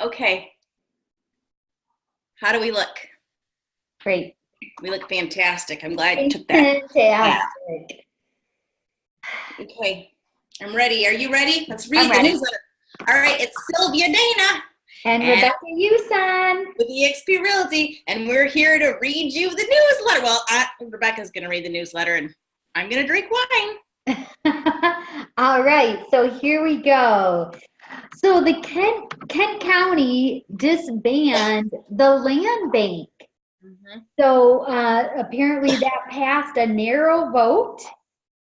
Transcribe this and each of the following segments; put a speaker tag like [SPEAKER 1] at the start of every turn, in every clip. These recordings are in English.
[SPEAKER 1] Okay. How do we look?
[SPEAKER 2] Great.
[SPEAKER 1] We look fantastic. I'm glad you took that.
[SPEAKER 2] Fantastic.
[SPEAKER 1] Okay. I'm ready. Are you ready? Let's read
[SPEAKER 2] I'm
[SPEAKER 1] the
[SPEAKER 2] ready.
[SPEAKER 1] newsletter. All right. It's Sylvia Dana
[SPEAKER 2] And Rebecca Uson
[SPEAKER 1] with EXP Realty, and we're here to read you the newsletter. Well, Rebecca's going to read the newsletter, and I'm going to drink wine.
[SPEAKER 2] All right, so here we go. So the Kent County disbanded the land bank. Mm-hmm. So apparently that passed a narrow vote.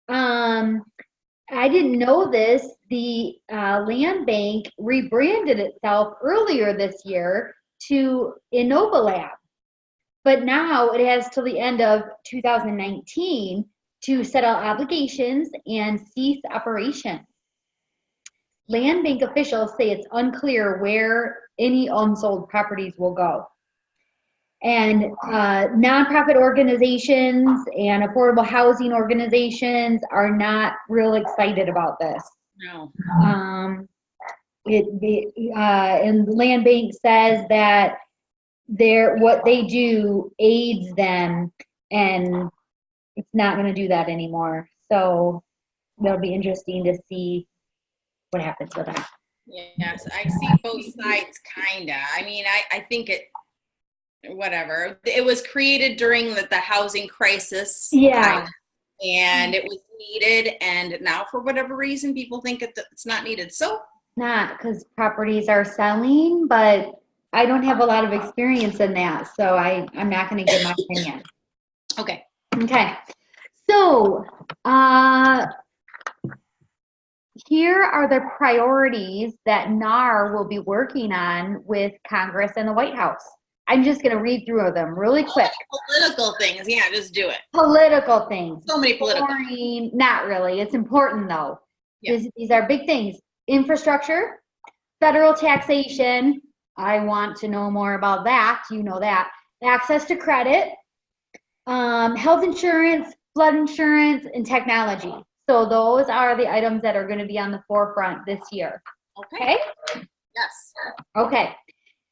[SPEAKER 2] I didn't know this. The land bank rebranded itself earlier this year to Innovalab, but now it has till the end of 2019 to settle obligations and cease operations. Land bank officials say it's unclear where any unsold properties will go. And nonprofit organizations and affordable housing organizations are not real excited about this.
[SPEAKER 1] No.
[SPEAKER 2] And the land bank says that what they do aids them, and it's not going to do that anymore. So that'll be interesting to see what happens with that.
[SPEAKER 1] Yes, I see both sides, kind of. I mean, I think whatever. It was created during the housing crisis.
[SPEAKER 2] Yeah.
[SPEAKER 1] And it was needed, and now for whatever reason, people think it's not needed. So
[SPEAKER 2] not because properties are selling, but I don't have a lot of experience in that, so I'm not going to give my opinion.
[SPEAKER 1] Okay.
[SPEAKER 2] Okay. So here are the priorities that NAR will be working on with Congress and the White House. I'm just going to read through them really quick.
[SPEAKER 1] Political things. Yeah, just do it.
[SPEAKER 2] Political things.
[SPEAKER 1] So many political.
[SPEAKER 2] Boring. Not really. It's important, though.
[SPEAKER 1] Yeah.
[SPEAKER 2] These are big things. Infrastructure, federal taxation. I want to know more about that. You know that. Access to credit, health insurance, flood insurance, and technology. So those are the items that are going to be on the forefront this year. Okay?
[SPEAKER 1] Yes.
[SPEAKER 2] Okay.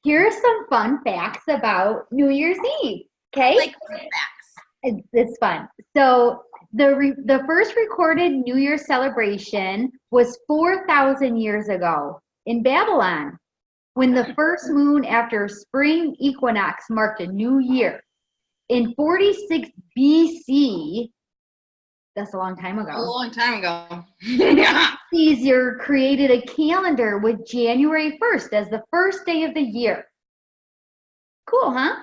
[SPEAKER 2] Here's some fun facts about New Year's Eve. Okay?
[SPEAKER 1] I like fun facts.
[SPEAKER 2] It's fun. So the first recorded New Year celebration was 4,000 years ago in Babylon, when the first moon after spring equinox marked a new year. In 46 BC, that's a long time ago.
[SPEAKER 1] A long time ago.
[SPEAKER 2] Caesar created a calendar with January 1st as the first day of the year. Cool, huh?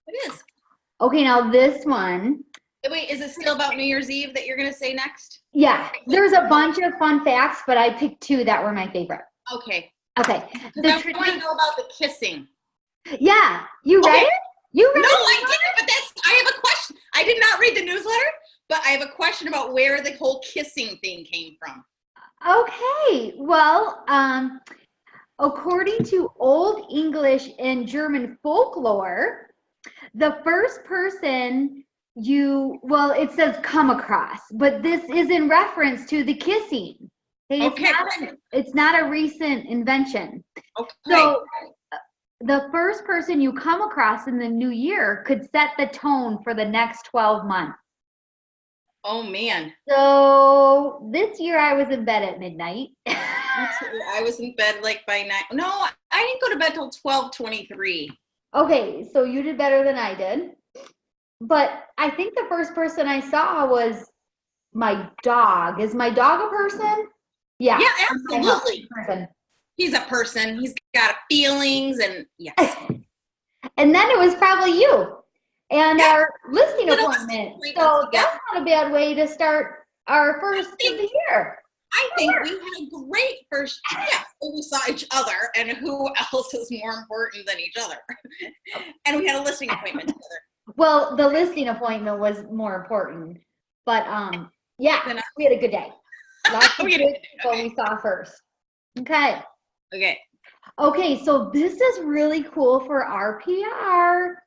[SPEAKER 1] It is.
[SPEAKER 2] Okay, now this one.
[SPEAKER 1] Wait, is it still about New Year's Eve that you're going to say next?
[SPEAKER 2] Yeah, there's a bunch of fun facts, but I picked two that were my favorite.
[SPEAKER 1] Okay.
[SPEAKER 2] Okay.
[SPEAKER 1] Because I want to know about the kissing.
[SPEAKER 2] Yeah, you read it? You read it?
[SPEAKER 1] No, I didn't, but I have a question. I did not read the newsletter, but I have a question about where the whole kissing thing came from.
[SPEAKER 2] Okay, well, according to Old English and German folklore, the first person it says come across, but this is in reference to the kissing. Okay, it's not a recent invention.
[SPEAKER 1] Okay.
[SPEAKER 2] So the first person you come across in the new year could set the tone for the next 12 months.
[SPEAKER 1] Oh, man.
[SPEAKER 2] So this year I was in bed at midnight.
[SPEAKER 1] I was in bed by 9. No, I didn't go to bed till 12:23.
[SPEAKER 2] Okay, so you did better than I did. But I think the first person I saw was my dog. Is my dog a person? Yeah.
[SPEAKER 1] Yeah, absolutely.
[SPEAKER 2] Person.
[SPEAKER 1] He's a person. He's got feelings, and yes.
[SPEAKER 2] And then it was probably you and our listing appointment. So that's not a bad way to start our first of the year.
[SPEAKER 1] I think we had a great first year. We saw each other, and who else is more important than each other? And we had a listing appointment together.
[SPEAKER 2] Well, the listing appointment was more important. But yeah, we had a good day. Lots of good people we saw first. Okay. Okay, so this is really cool for our PR.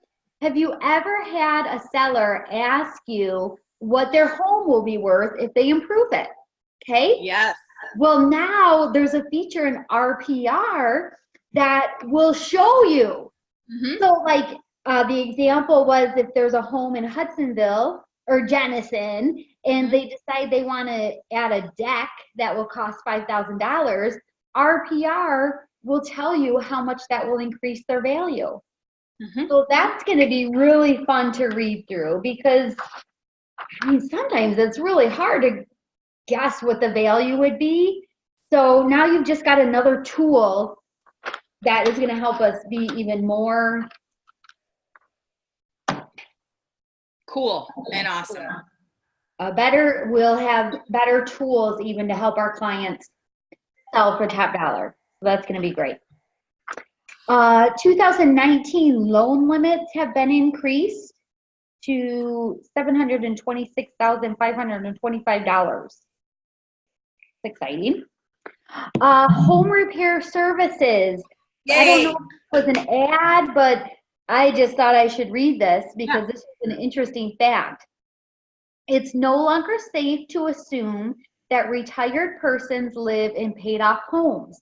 [SPEAKER 2] Have you ever had a seller ask you what their home will be worth if they improve it? Okay?
[SPEAKER 1] Yes.
[SPEAKER 2] Well, now there's a feature in RPR that will show you.
[SPEAKER 1] Mhm.
[SPEAKER 2] So like the example was if there's a home in Hudsonville or Jenison and they decide they want to add a deck that will cost $5,000, RPR will tell you how much that will increase their value.
[SPEAKER 1] Mhm.
[SPEAKER 2] So that's going to be really fun to read through because I mean, sometimes it's really hard to guess what the value would be. So now you've just got another tool that is going to help us be even more
[SPEAKER 1] Cool and awesome.
[SPEAKER 2] we'll have better tools even to help our clients sell for top dollar. So that's going to be great. 2019 loan limits have been increased to $726,525. Exciting. Home repair services.
[SPEAKER 1] Yay.
[SPEAKER 2] I don't know if it was an ad, but I just thought I should read this because this is an interesting fact. It's no longer safe to assume that retired persons live in paid-off homes.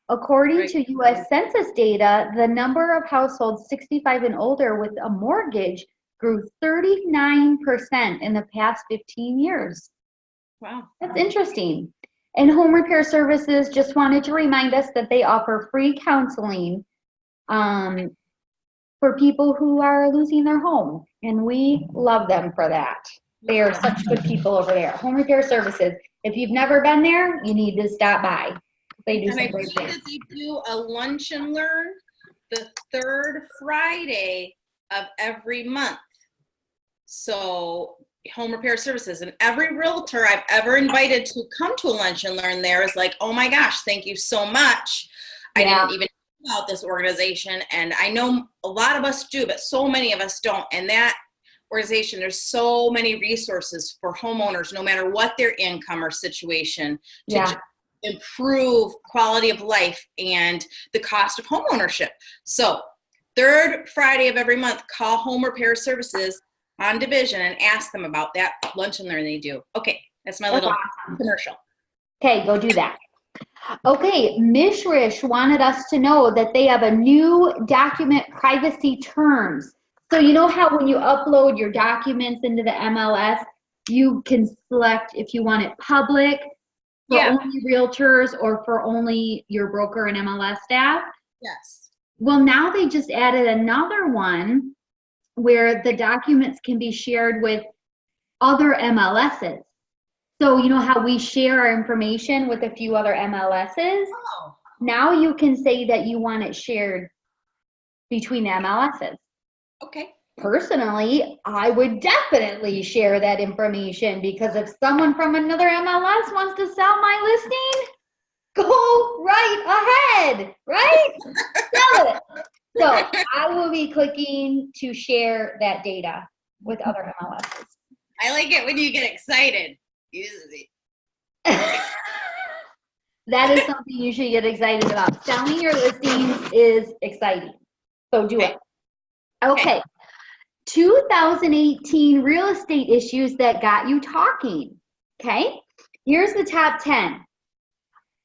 [SPEAKER 2] According to U.S. Census data, the number of households 65 and older with a mortgage grew 39% in the past 15 years.
[SPEAKER 1] Wow.
[SPEAKER 2] That's interesting. And Home Repair Services just wanted to remind us that they offer free counseling for people who are losing their home. And we love them for that. They are such good people over there. Home Repair Services. If you've never been there, you need to stop by. They do some great things.
[SPEAKER 1] That they do a lunch and learn the third Friday of every month. So Home Repair Services, and every realtor I've ever invited to come to a lunch and learn there is like, oh my gosh, thank you so much. I didn't even know about this organization, and I know a lot of us do, but so many of us don't. And that organization, there's so many resources for homeowners, no matter what their income or situation, to improve quality of life and the cost of home ownership. So third Friday of every month, call Home Repair Services on Division and ask them about that lunch and learn they do. Okay, that's my little commercial.
[SPEAKER 2] Okay, go do that. Okay, Mishrish wanted us to know that they have a new document privacy terms. So you know how when you upload your documents into the MLS, you can select if you want it public for only realtors or for only your broker and MLS staff?
[SPEAKER 1] Yes.
[SPEAKER 2] Well, now they just added another one where the documents can be shared with other MLSs. So you know how we share our information with a few other MLSs?
[SPEAKER 1] Oh.
[SPEAKER 2] Now you can say that you want it shared between the MLSs.
[SPEAKER 1] Okay.
[SPEAKER 2] Personally, I would definitely share that information because if someone from another MLS wants to sell my listing, go right ahead, right? Sell it. So I will be clicking to share that data with other MLSs.
[SPEAKER 1] I like it when you get excited.
[SPEAKER 2] That is something you should get excited about. Selling your listings is exciting. So do it. Okay. 2018 real estate issues that got you talking. Okay. Here's the top 10.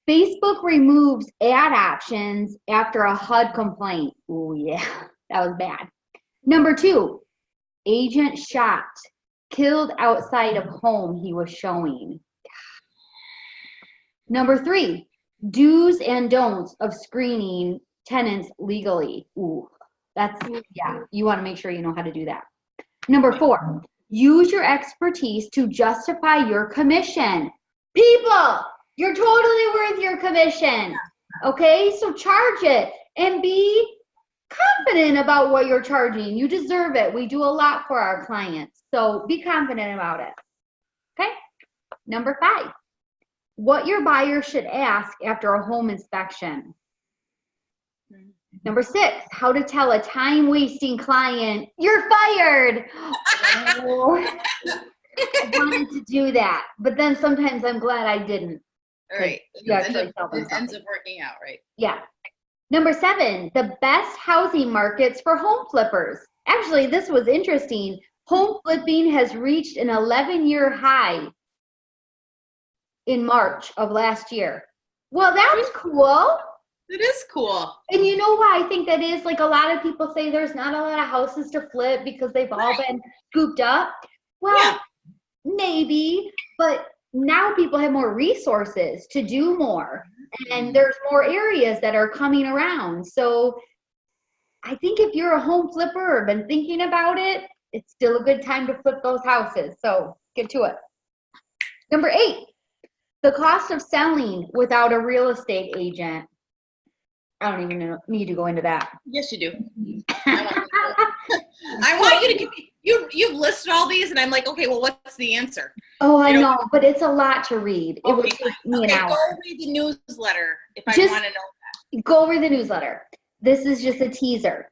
[SPEAKER 2] Facebook removes ad options after a HUD complaint. Oh yeah, that was bad. Number 2, agent shot, killed outside of home he was showing. Number 3, do's and don'ts of screening tenants legally. Ooh, that's, yeah, you want to make sure you know how to do that. Number 4, use your expertise to justify your commission. People, you're totally worth your commission. Okay, so charge it and be confident about what you're charging. You deserve it. We do a lot for our clients, so be confident about it. Okay, number 5, what your buyer should ask after a home inspection. Number 6, how to tell a time-wasting client, you're fired. Oh, I wanted to do that, but then sometimes I'm glad I didn't.
[SPEAKER 1] Right. It ends up working out, right?
[SPEAKER 2] Yeah. Number 7, the best housing markets for home flippers. Actually, this was interesting. Home flipping has reached an 11-year high in March of last year. Well, that's cool.
[SPEAKER 1] It is cool.
[SPEAKER 2] And you know why I think that is? Like, a lot of people say there's not a lot of houses to flip because they've all been scooped up. Well, maybe, but now people have more resources to do more, and there's more areas that are coming around. So I think if you're a home flipper or been thinking about it, it's still a good time to flip those houses. So get to it. Number 8, the cost of selling without a real estate agent. I don't even need to go into that.
[SPEAKER 1] Yes, you do. I want you to give me, you've listed all these, and I'm like, okay, well, what's the answer?
[SPEAKER 2] Oh, I know, but it's a lot to read. It would take me an hour.
[SPEAKER 1] Go read the newsletter if I want to know that.
[SPEAKER 2] Go read the newsletter. This is just a teaser.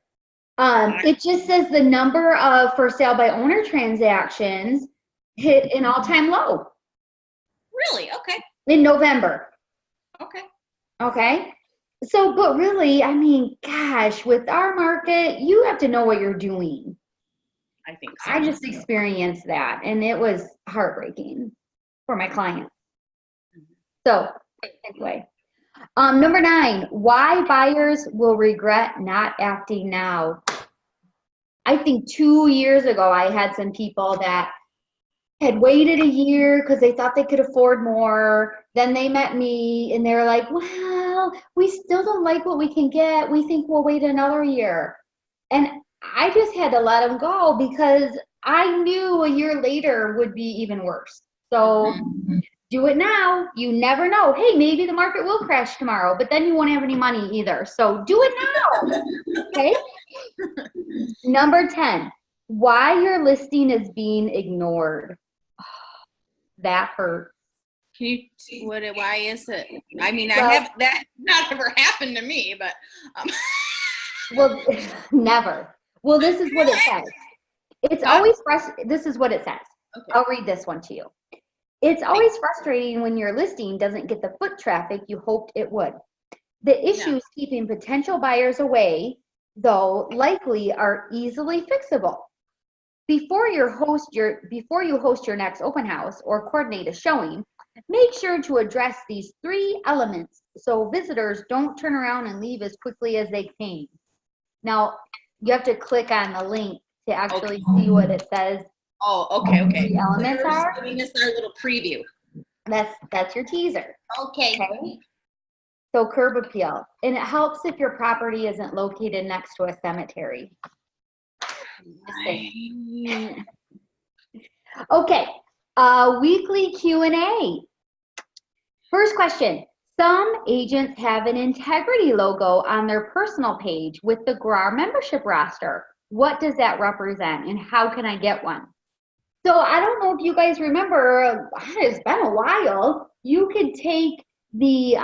[SPEAKER 2] It just says the number of for sale by owner transactions hit an all-time low.
[SPEAKER 1] Really? Okay.
[SPEAKER 2] In November.
[SPEAKER 1] Okay.
[SPEAKER 2] Okay. So, but really, I mean, gosh, with our market, you have to know what you're doing.
[SPEAKER 1] I think so.
[SPEAKER 2] I just experienced that, and it was heartbreaking for my clients. So, anyway. Number 9, why buyers will regret not acting now. I think 2 years ago, I had some people that had waited a year because they thought they could afford more. Then they met me and they're like, well, we still don't like what we can get. We think we'll wait another year. And I just had to let them go because I knew a year later would be even worse. So do it now. You never know. Hey, maybe the market will crash tomorrow, but then you won't have any money either. So do it now. Okay. Number 10, why your listing is being ignored. That hurts.
[SPEAKER 1] Why is it? I mean, I have that not ever happened to me, but
[SPEAKER 2] well, never. Well, this is what it says. It's always this is what it says. Okay. I'll read this one to you. It's always frustrating when your listing doesn't get the foot traffic you hoped it would. The issues keeping potential buyers away, though, likely are easily fixable. Before you host your next open house or coordinate a showing, make sure to address these 3 elements so visitors don't turn around and leave as quickly as they came. Now, you have to click on the link to actually see what it says.
[SPEAKER 1] Oh, okay.
[SPEAKER 2] The elements are.
[SPEAKER 1] Giving us our little preview.
[SPEAKER 2] That's your teaser.
[SPEAKER 1] Okay.
[SPEAKER 2] So curb appeal, and it helps if your property isn't located next to a cemetery. Okay, weekly Q&A. First question. Some agents have an integrity logo on their personal page with the GRAR membership roster. What does that represent, and how can I get one? So I don't know if you guys remember, it's been a while, you could take the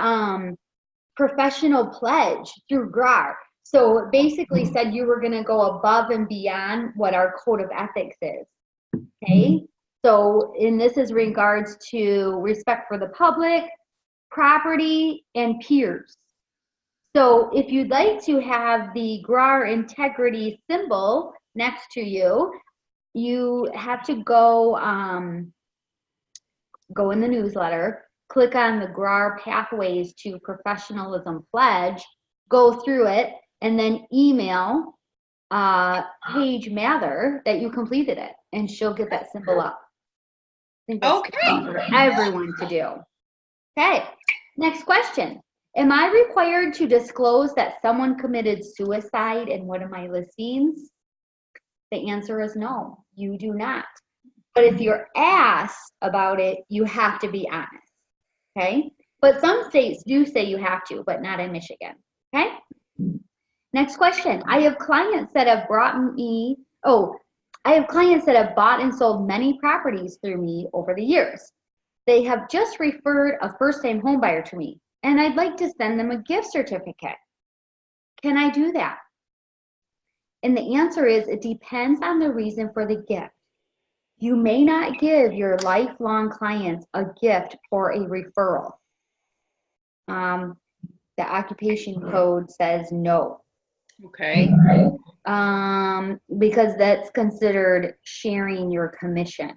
[SPEAKER 2] professional pledge through GRAR. So it basically said you were going to go above and beyond what our code of ethics is. Okay? So, and this is regards to respect for the public, property, and peers. So if you'd like to have the GRAR integrity symbol next to you, you have to go in the newsletter, click on the GRAR Pathways to Professionalism Pledge, go through it, and then email Paige Mather that you completed it, and she'll get that symbol up. I think that's for everyone to do. Okay, next question. Am I required to disclose that someone committed suicide in one of my listings? The answer is no, you do not. But if you're asked about it, you have to be honest. Okay? But some states do say you have to, but not in Michigan. Okay? Next question. I have clients that have bought and sold many properties through me over the years. They have just referred a first-time home buyer to me, and I'd like to send them a gift certificate. Can I do that? And the answer is it depends on the reason for the gift. You may not give your lifelong clients a gift for a referral. The occupation code says no.
[SPEAKER 1] Okay.
[SPEAKER 2] Because that's considered sharing your commission.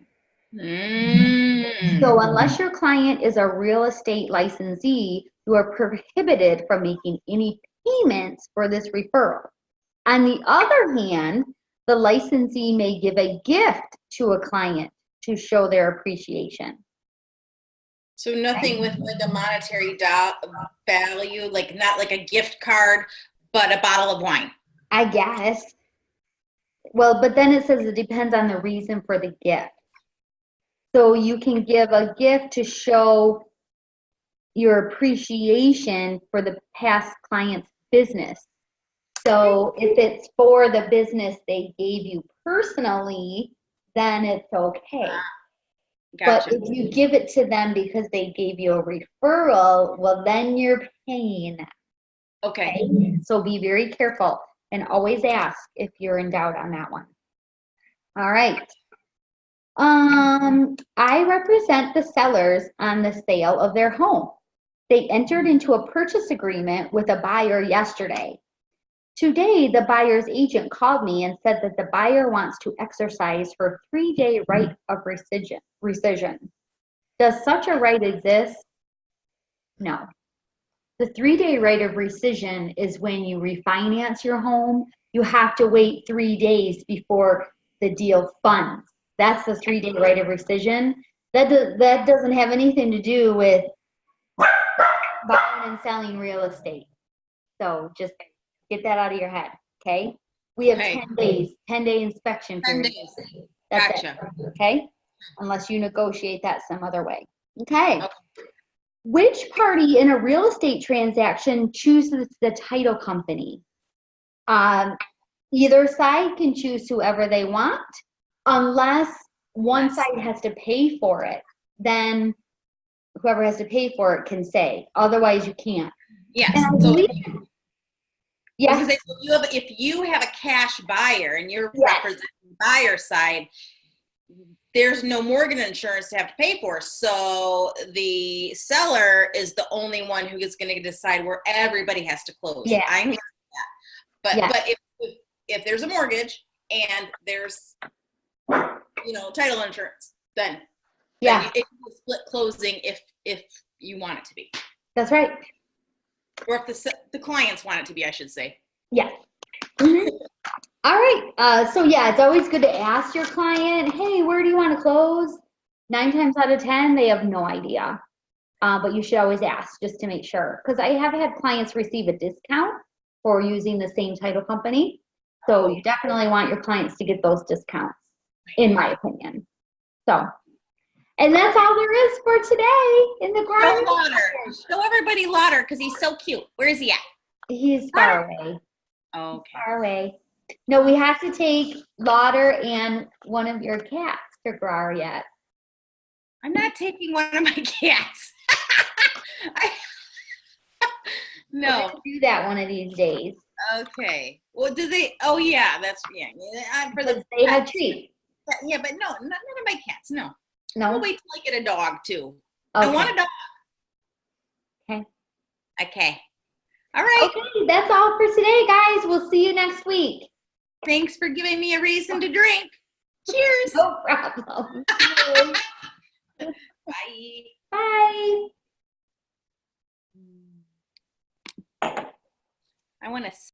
[SPEAKER 2] So unless your client is a real estate licensee, you are prohibited from making any payments for this referral. On the other hand, the licensee may give a gift to a client to show their appreciation.
[SPEAKER 1] So nothing with like a monetary value, like not like a gift card, but a bottle of wine.
[SPEAKER 2] I guess. Well, but then it says it depends on the reason for the gift. So you can give a gift to show your appreciation for the past client's business. So if it's for the business they gave you personally, then it's okay.
[SPEAKER 1] Gotcha.
[SPEAKER 2] But if you give it to them because they gave you a referral, well, then you're paying them.
[SPEAKER 1] Okay.
[SPEAKER 2] So be very careful and always ask if you're in doubt on that one. All right. I represent the sellers on the sale of their home. They entered into a purchase agreement with a buyer yesterday. Today, the buyer's agent called me and said that the buyer wants to exercise her 3-day right of rescission. Does such a right exist? No. The 3-day right of rescission is when you refinance your home. You have to wait 3 days before the deal funds. That's the 3-day right of rescission. That doesn't have anything to do with buying and selling real estate. So just get that out of your head, okay? We have 10 days, 10-day inspection
[SPEAKER 1] 10
[SPEAKER 2] period.
[SPEAKER 1] days.
[SPEAKER 2] That's
[SPEAKER 1] Gotcha.
[SPEAKER 2] it, okay? Unless you negotiate that some other way. Okay. Which party in a real estate transaction chooses the title company? Either side can choose whoever they want, unless one side has to pay for it. Then whoever has to pay for it can say. Otherwise, you can't.
[SPEAKER 1] Yes.
[SPEAKER 2] And I
[SPEAKER 1] So
[SPEAKER 2] believe, yes.
[SPEAKER 1] if you have a cash buyer and you're
[SPEAKER 2] Yes.
[SPEAKER 1] representing the buyer side, there's no mortgage insurance to have to pay for. So the seller is the only one who is going to decide where everybody has to close.
[SPEAKER 2] Yeah.
[SPEAKER 1] I understand that.
[SPEAKER 2] Yeah.
[SPEAKER 1] But if there's a mortgage and there's, title insurance, then
[SPEAKER 2] Yeah.
[SPEAKER 1] it can be split closing if you want it to be.
[SPEAKER 2] That's right.
[SPEAKER 1] Or if the clients want it to be, I should say.
[SPEAKER 2] Yeah. Mm-hmm. All right. So yeah, it's always good to ask your client, hey, where do you want to close? 9 times out of 10, they have no idea. But you should always ask just to make sure. Because I have had clients receive a discount for using the same title company. So you definitely want your clients to get those discounts, in my opinion. So, and that's all there is for today in the GRAR.
[SPEAKER 1] Show Lauder. Show everybody Lauder because he's so cute. Where is he at?
[SPEAKER 2] He's far away.
[SPEAKER 1] Okay.
[SPEAKER 2] Far away. No, we have to take Lauder and one of your cats to GRAR yet.
[SPEAKER 1] I'm not taking one of my cats. No.
[SPEAKER 2] We'll do that one of these days.
[SPEAKER 1] Okay. Well, do they? Oh, yeah. That's for the
[SPEAKER 2] they have treats.
[SPEAKER 1] Yeah, but no, none of my cats. No.
[SPEAKER 2] No.
[SPEAKER 1] We'll wait till I get a dog too.
[SPEAKER 2] Okay.
[SPEAKER 1] I want a dog.
[SPEAKER 2] Okay.
[SPEAKER 1] Okay. All right.
[SPEAKER 2] Okay, that's all for today, guys. We'll see you next week.
[SPEAKER 1] Thanks for giving me a reason to drink. Cheers.
[SPEAKER 2] No problem.
[SPEAKER 1] Bye.
[SPEAKER 2] Bye.
[SPEAKER 1] I want to